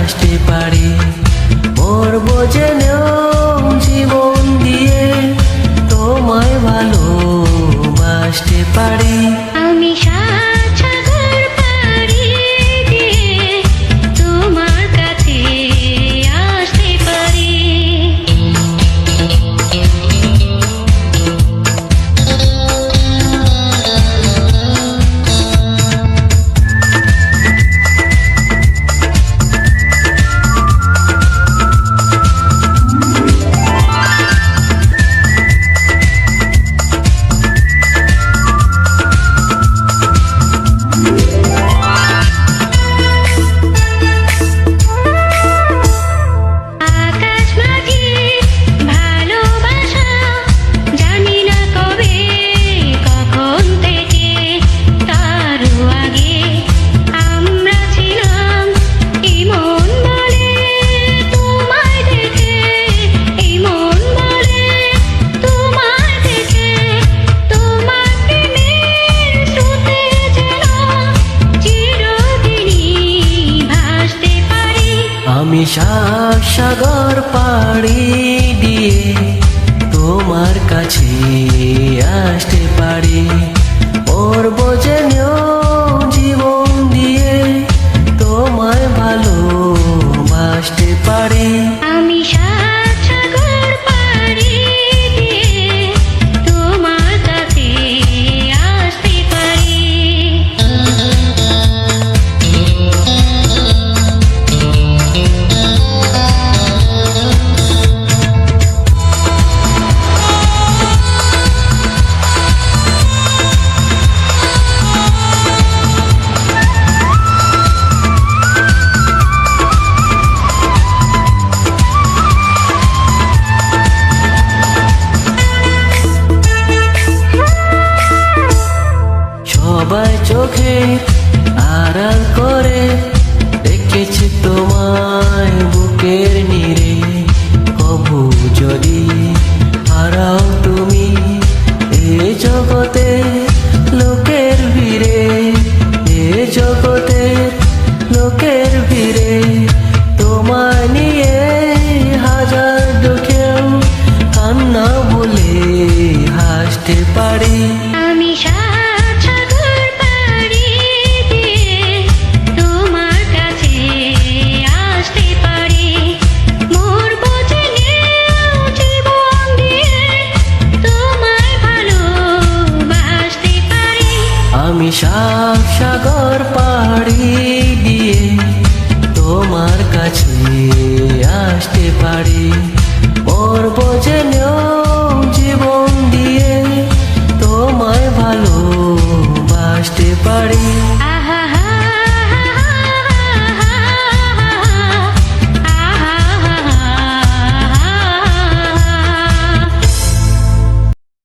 আসতে পারি। মরবো জেনেও জীবন দিয়ে তোমায় ভালোবাসতে পারি। আমি সাত সাগর পাড়ি দিয়ে তোমার কাছে আসতে পারি। আমি সাত সাগর পাড়ি দিয়ে তোমার কাছে আসতে পারি। মরবো জেনেও জীবন দিয়ে তোমায় ভালোবাসতে পারি। আমি সাত সাগর পাড়ি দিয়ে তোমার কাছে আসতে পারি। সবাই চোখে আড়াল করে রেখেছি তোমায় বুকের নীড়ে। কবু যদি হারাও তুমি এ জগতে লোকের ভিড়ে, এ জগতে লোকের ভিড়ে তোমায় নিয়ে হাজার দুঃখেও কান্না বলে হাসতে পারি। আমি সাত সাগর পাড়ি দিয়ে তোমার কাছে আসতে পারি। মরবো জেনেও জীবন দিয়ে তোমায় ভালোবাসতে পারি। আমি সাত সাগর পাড়ি দিয়ে তোমার কাছে আসতে পারি।